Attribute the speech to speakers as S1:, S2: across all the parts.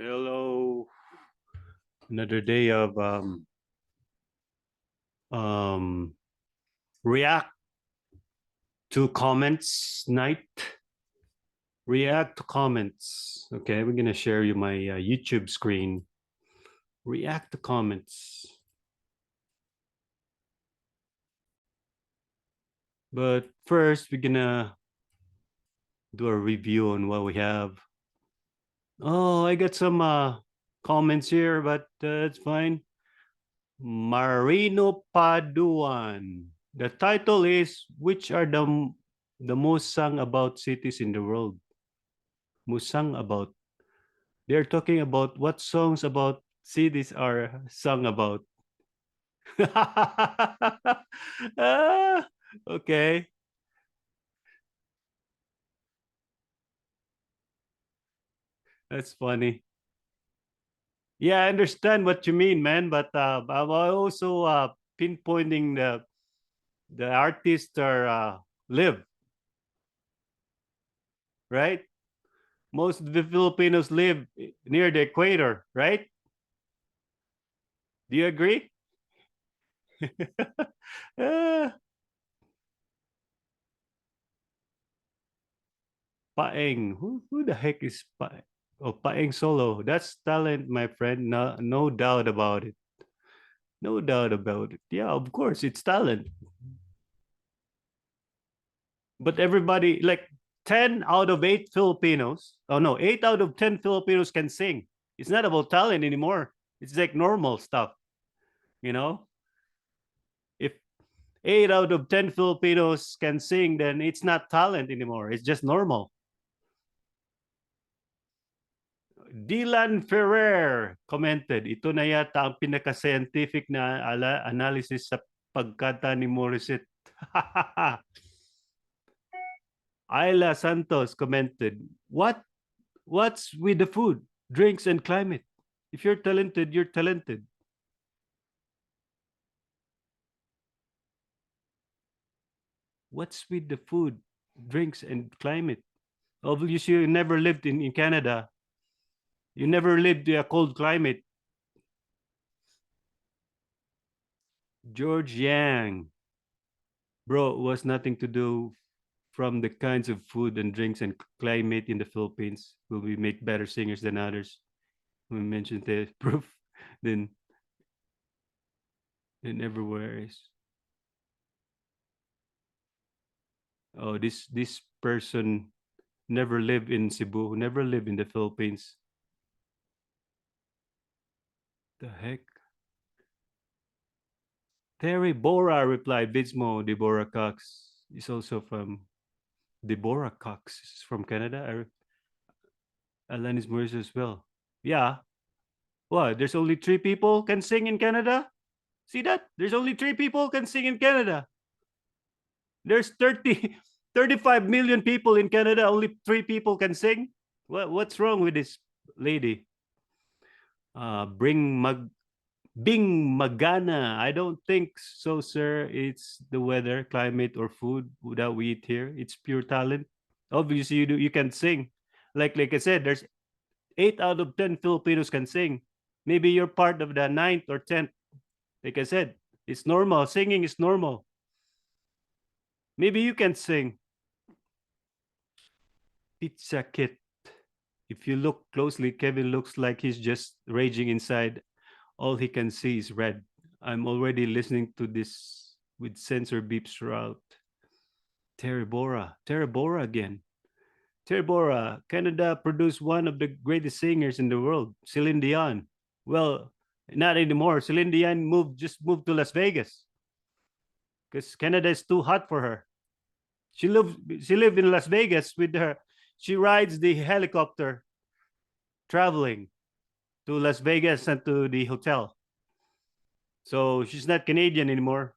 S1: Hello. Another day of um react to comments night. React to comments. Okay, we're gonna share you my YouTube screen. React to comments. But first, we're gonna do a review on what we have. Oh, I got some comments here, but it's fine. Marino Paduan. The title is "Which are the most sung about cities in the world?" Most sung about. They're talking about what songs about cities are sung about. Ah, okay, that's funny. Yeah, I understand what you mean, man. But I'm also pinpointing the artists are live, right? Most of the Filipinos live near the equator, right? Do you agree? Ah, Paeng. Who the heck is Paeng? Oh, Paeng Solo. That's talent, my friend. No doubt about it. No doubt about it. Yeah, of course, it's talent. But everybody, like 10 out of 8 Filipinos, oh no, 8 out of 10 Filipinos can sing. It's not about talent anymore. It's like normal stuff, you know? If 8 out of 10 Filipinos can sing, then it's not talent anymore. It's just normal. Dylan Ferrer commented, ito na yata ang pinaka-scientific na analysis sa pagkata ni Morissette. Ayla Santos commented, what's with the food, drinks, and climate? If you're talented, you're talented. What's with the food, drinks, and climate? Obviously, you never lived in Canada. You never lived in a cold climate. George Yang, bro, it was nothing to do from the kinds of food and drinks and climate in the Philippines. Will we make better singers than others? We mentioned the proof than everywhere is. Oh, this person never lived in Cebu, never lived in the Philippines. The heck? Terry Bora replied, VIDZMO, Deborah Cox is also from Deborah Cox is from Canada. Alanis Morissette as well. Yeah. What? There's only 3 people can sing in Canada? See that? There's only 3 people can sing in Canada. There's 35 million people in Canada. Only 3 people can sing. What's wrong with this lady? Bring Bing Magana. I don't think so, sir. It's the weather, climate, or food that we eat here. It's pure talent. Obviously, you can sing. Like I said, there's 8 out of 10 Filipinos can sing. Maybe you're part of the ninth or 10th. Like I said, it's normal. Singing is normal. Maybe you can sing. Pizza Kit. If you look closely, Kevin looks like he's just raging inside. All he can see is red. I'm already listening to this with sensor beeps throughout. Terry Bora. Terry Bora again. Terry Bora. Canada produced one of the greatest singers in the world, Celine Dion. Well, not anymore. Celine Dion just moved to Las Vegas because Canada is too hot for her. She lived in Las Vegas with her. She rides the helicopter traveling to Las Vegas and to the hotel. So she's not Canadian anymore.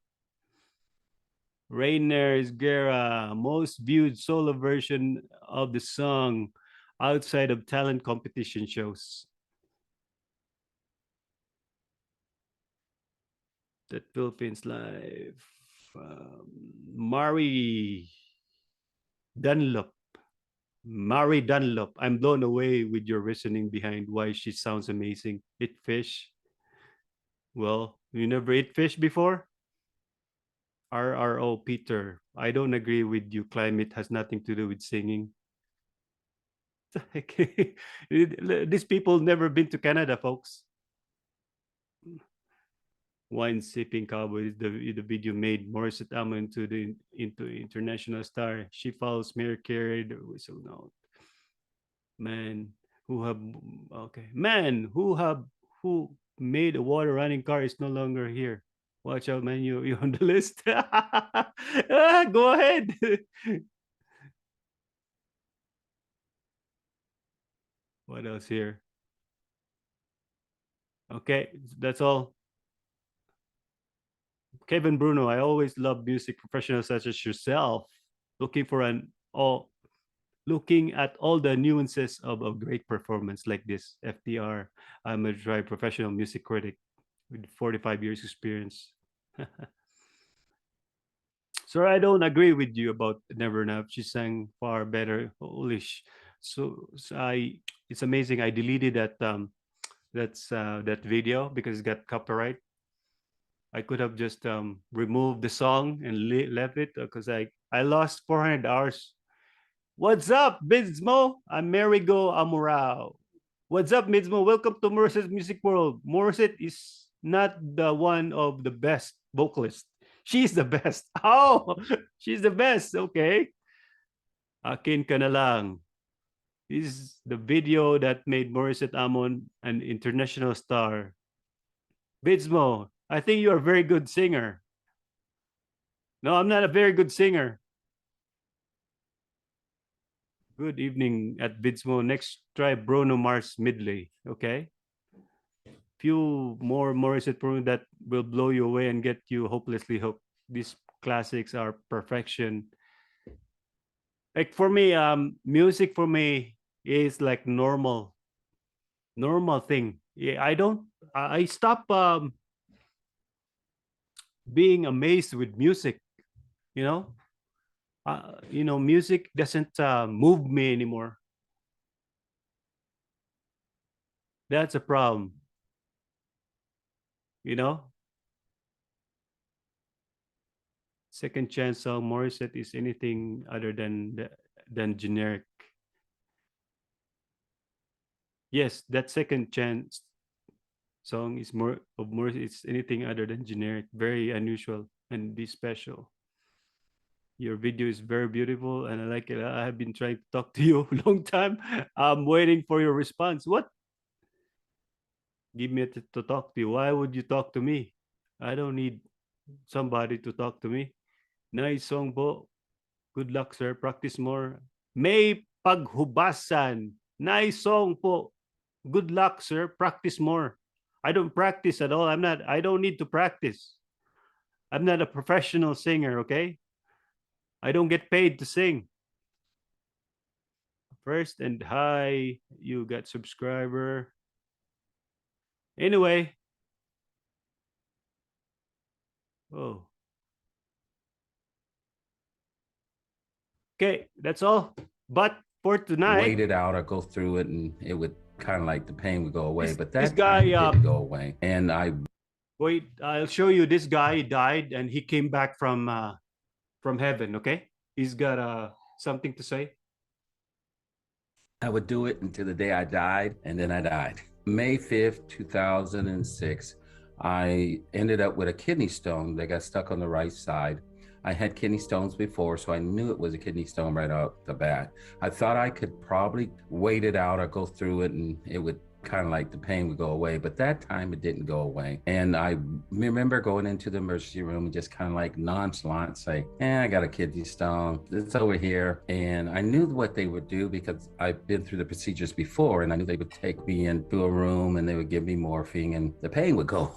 S1: Rainer Guerra, most viewed solo version of the song outside of talent competition shows. That Philippines Live. Mari Dunlop. Mary Dunlop, I'm blown away with your reasoning behind why she sounds amazing. Eat fish. Well, you never eat fish before? RRO Peter, I don't agree with you. Climate has nothing to do with singing. These people never been to Canada, folks. Wine sipping cowboy is the video made Morissette Amo into international star. She follows Mary Carey, the whistle note. Man who have okay. Man who made a water running car is no longer here. Watch out, man. You on the list. Go ahead. What else here? Okay, that's all. Kevin Bruno, I always love music professionals such as yourself, looking for an all looking at all the nuances of a great performance like this. FDR, I'm a dry professional music critic with 45 years experience. So I don't agree with you about Never Enough. She sang far better. Eilish. So I, it's amazing. I deleted that video because it got copyright. I could have just removed the song and left it because I lost 400 hours. What's up, VIDZMO? I'm Marigo Amorao. What's up, Midzmo? Welcome to Morrissette's Music World. Morissette is not the one of the best vocalists. She's the best. Oh, she's the best. Okay. Akin ka na lang. This is the video that made Morissette Amon an international star. VIDZMO, I think you're a very good singer. No, I'm not a very good singer. Good evening at VIDZMO. Next, try Bruno Mars Midley. Okay. Few more Morissette program that will blow you away and get you hopelessly hooked. These classics are perfection. Like for me, music for me is like normal thing. Yeah, I stop being amazed with music. You know, music doesn't move me anymore. That's a problem. You know, second chance song Morissette is anything other than generic. Yes, that second chance song is more it's anything other than generic, very unusual and be special. Your video is very beautiful and I like it. I have been trying to talk to you a long time. I'm waiting for your response. What? Give me to talk to you. Why would you talk to me? I don't need somebody to talk to me. Nice song po. Good luck, sir. Practice more. May paghubasan. Nice song po. Good luck, sir. Practice more. I don't practice at all. I don't need to practice. I'm not a professional singer, okay? I don't get paid to sing. First and hi, you got subscriber. Anyway. Oh. Okay, that's all. But for tonight,
S2: wait it out or go through it, and it would kind of like the pain would go away. But
S1: this
S2: that
S1: guy
S2: didn't go away, and
S1: wait. I'll show you. This guy died, and he came back from heaven. Okay, he's got something to say.
S2: I would do it until the day I died, and then I died. May 5th, 2006, I ended up with a kidney stone that got stuck on the right side. I had kidney stones before, so I knew it was a kidney stone right off the bat. I thought I could probably wait it out or go through it, and it would kind of like the pain would go away. But that time it didn't go away. And I remember going into the emergency room and just kind of like nonchalant say, I got a kidney stone. It's over here. And I knew what they would do because I've been through the procedures before, and I knew they would take me into a room and they would give me morphine and the pain would go.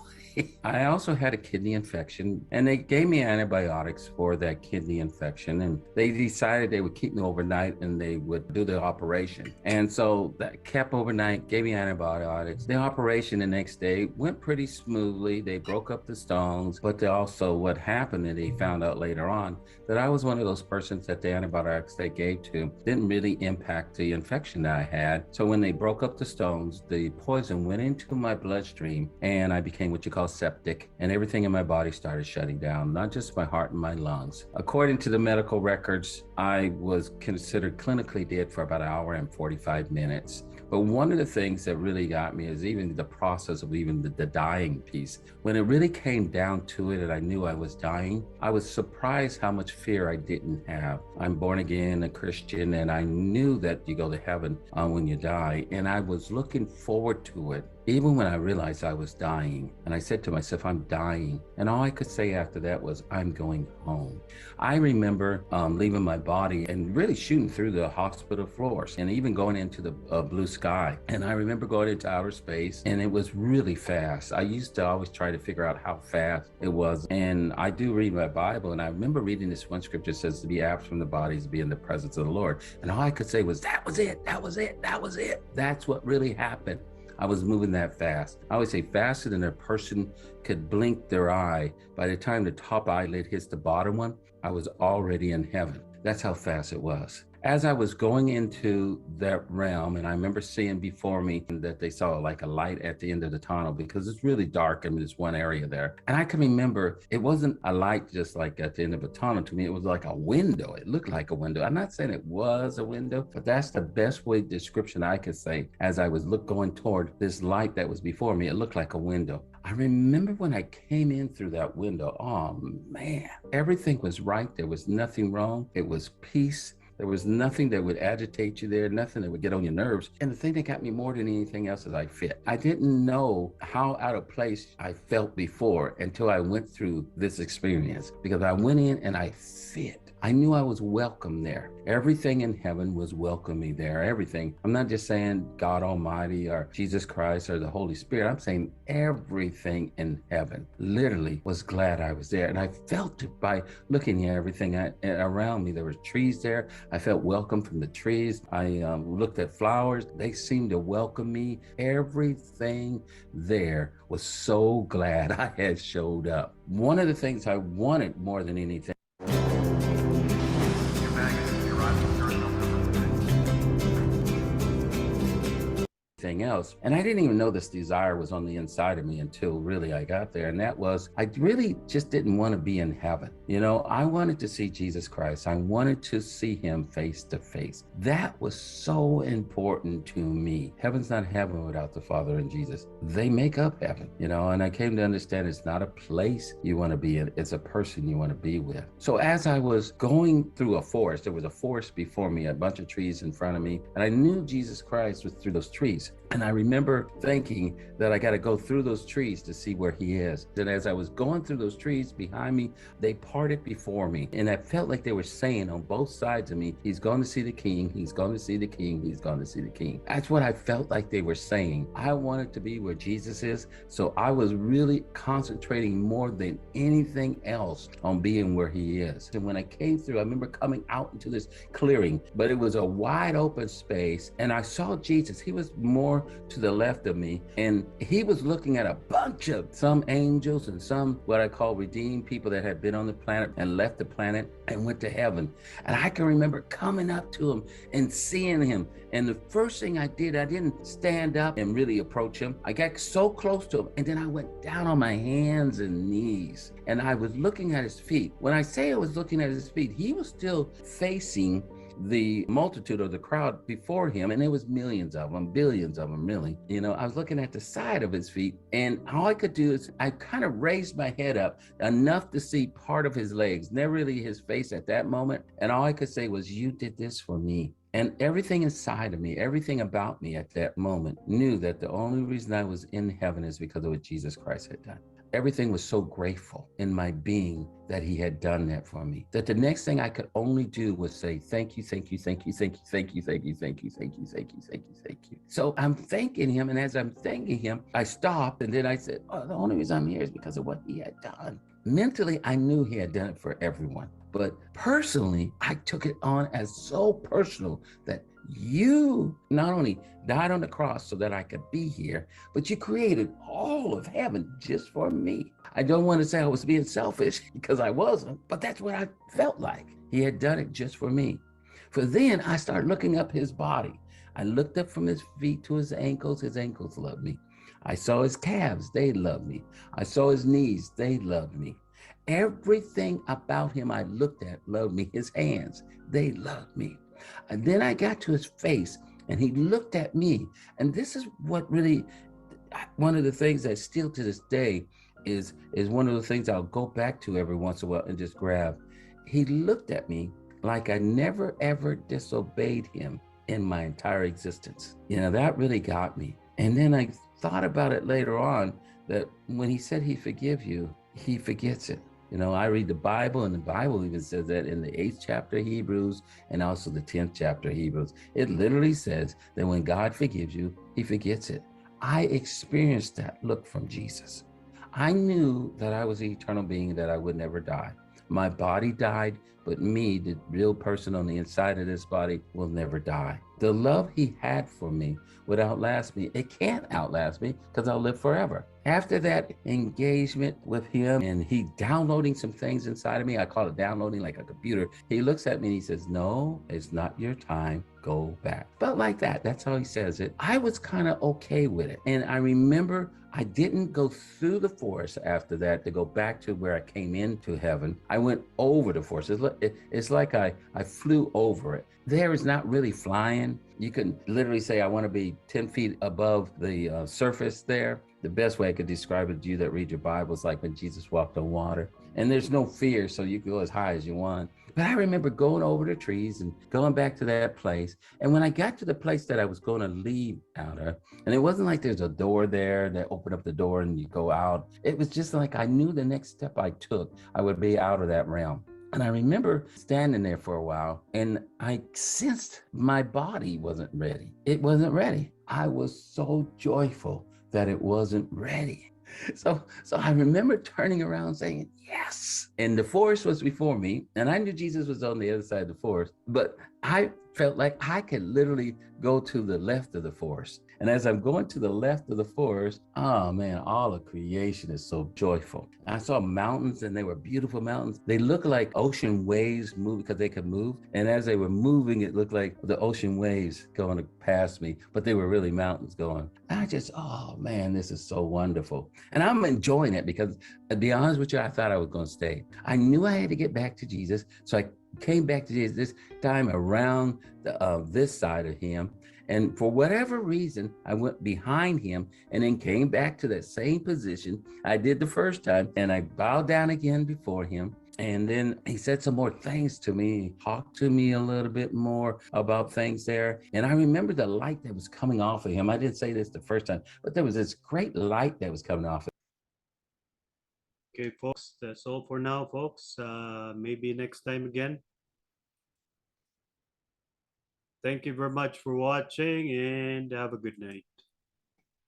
S2: I also had a kidney infection, and they gave me antibiotics for that kidney infection, and they decided they would keep me overnight and they would do the operation. And so that kept overnight, gave me antibiotics antibiotics. The operation the next day went pretty smoothly. They broke up the stones, but what happened, and they found out later on that I was one of those persons that the antibiotics they gave to didn't really impact the infection that I had. So when they broke up the stones, the poison went into my bloodstream and I became what you call septic, and everything in my body started shutting down, not just my heart and my lungs. According to the medical records, I was considered clinically dead for about an hour and 45 minutes. But one of the things that really got me is even the process of even the dying piece. When it really came down to it and I knew I was dying, I was surprised how much fear I didn't have. I'm born again, a Christian, and I knew that you go to heaven when you die. And I was looking forward to it, even when I realized I was dying. And I said to myself, I'm dying. And all I could say after that was, I'm going home. I remember leaving my body and really shooting through the hospital floors and even going into the blue sky. And I remember going into outer space, and it was really fast. I used to always try to figure out how fast it was. And I do read my Bible, and I remember reading this one scripture that says to be absent from the body is to be in the presence of the Lord. And all I could say was, that was it, that was it, that was it. That's what really happened. I was moving that fast. I always say faster than a person could blink their eye. By the time the top eyelid hits the bottom one, I was already in heaven. That's how fast it was. As I was going into that realm, and I remember seeing before me that they saw like a light at the end of the tunnel because it's really dark in this one area there. And I can remember it wasn't a light just like at the end of a tunnel. To me, it was like a window. It looked like a window. I'm not saying it was a window, but that's the best way description I could say. As I was going toward this light that was before me, it looked like a window. I remember when I came in through that window, oh man, everything was right. There was nothing wrong. It was peace. There was nothing that would agitate you there, nothing that would get on your nerves. And the thing that got me more than anything else is I fit. I didn't know how out of place I felt before until I went through this experience, because I went in and I fit. I knew I was welcome there. Everything in heaven was welcoming there. Everything. I'm not just saying God Almighty or Jesus Christ or the Holy Spirit. I'm saying everything in heaven literally was glad I was there. And I felt it by looking at everything around me. There were trees there. I felt welcome from the trees. I looked at flowers. They seemed to welcome me. Everything there was so glad I had showed up. One of the things I wanted more than anything else. And I didn't even know this desire was on the inside of me until really I got there. And that was, I really just didn't want to be in heaven. You know, I wanted to see Jesus Christ. I wanted to see him face to face. That was so important to me. Heaven's not heaven without the Father and Jesus. They make up heaven, you know, and I came to understand it's not a place you want to be in. It's a person you want to be with. So as I was going through a forest, there was a forest before me, a bunch of trees in front of me, and I knew Jesus Christ was through those trees. And I remember thinking that I got to go through those trees to see where he is. And as I was going through those trees behind me, they parted before me. And I felt like they were saying on both sides of me, he's going to see the king, he's going to see the king, he's going to see the king. That's what I felt like they were saying. I wanted to be where Jesus is. So I was really concentrating more than anything else on being where he is. And when I came through, I remember coming out into this clearing, but it was a wide open space. And I saw Jesus. He was more to the left of me, and he was looking at a bunch of some angels and some what I call redeemed people that had been on the planet and left the planet and went to heaven. And I can remember coming up to him and seeing him. And the first thing I did, I didn't stand up and really approach him. I got so close to him, and then I went down on my hands and knees, and I was looking at his feet. When I say I was looking at his feet, he was still facing the multitude of the crowd before him, and there was millions of them, billions of them, really. You know, I was looking at the side of his feet, and all I could do is I kind of raised my head up enough to see part of his legs, never really his face at that moment. And all I could say was, you did this for me. And everything inside of me, everything about me at that moment knew that the only reason I was in heaven is because of what Jesus Christ had done. Everything was so grateful in my being that he had done that for me, that the next thing I could only do was say, thank you, thank you, thank you, thank you, thank you, thank you, thank you, thank you, thank you, thank you, thank you. So I'm thanking him. And as I'm thanking him, I stopped. And then I said, oh, the only reason I'm here is because of what he had done. Mentally, I knew he had done it for everyone. But personally, I took it on as so personal that You not only died on the cross so that I could be here, but you created all of heaven just for me. I don't want to say I was being selfish because I wasn't, but that's what I felt like. He had done it just for me. For then I started looking up his body. I looked up from his feet to his ankles. His ankles loved me. I saw his calves. They loved me. I saw his knees. They loved me. Everything about him I looked at loved me. His hands, they loved me. And then I got to his face and he looked at me. And this is what really, one of the things that still to this day is one of the things I'll go back to every once in a while and just grab. He looked at me like I never ever disobeyed him in my entire existence. You know, that really got me. And then I thought about it later on that when he said he forgive you, he forgets it. You know, I read the Bible, and the Bible even says that in the 8th chapter of Hebrews and also the 10th chapter of Hebrews. It literally says that when God forgives you, he forgets it. I experienced that look from Jesus. I knew that I was the eternal being, that I would never die. My body died, but me, the real person on the inside of this body, will never die. The love he had for me would outlast me. It can't outlast me because I'll live forever. After that engagement with him and he downloading some things inside of me, I call it downloading like a computer. He looks at me and he says, no, it's not your time. Go back. Felt like that. That's how he says it. I was kind of okay with it. And I remember I didn't go through the forest after that to go back to where I came into heaven. I went over the forest. It's like I flew over it. There is not really flying. You can literally say, I want to be 10 feet above the surface there. The best way I could describe it to you that read your Bible is like when Jesus walked on water. And there's no fear, so you can go as high as you want. But I remember going over the trees and going back to that place. And when I got to the place that I was going to leave out of, and it wasn't like there's a door there that opened up the door and you go out. It was just like I knew the next step I took, I would be out of that realm. And I remember standing there for a while and I sensed my body wasn't ready. It wasn't ready. I was so joyful that it wasn't ready. So I remember turning around saying, yes. And the forest was before me. And I knew Jesus was on the other side of the forest. But I felt like I could literally go to the left of the forest. And as I'm going to the left of the forest, oh man, all of creation is so joyful. I saw mountains and they were beautiful mountains. They looked like ocean waves moving because they could move. And as they were moving, it looked like the ocean waves going past me, but they were really mountains going. And I just, oh man, this is so wonderful. And I'm enjoying it because to be honest with you, I thought I was going to stay. I knew I had to get back to Jesus. So I came back to Jesus this time around this side of him. And for whatever reason, I went behind him and then came back to that same position I did the first time. And I bowed down again before him. And then he said some more things to me, talked to me a little bit more about things there. And I remember the light that was coming off of him. I didn't say this the first time, but there was this great light that was coming off.
S1: Okay, folks, that's all for now, folks. Maybe next time again. Thank you very much for watching and have a good night.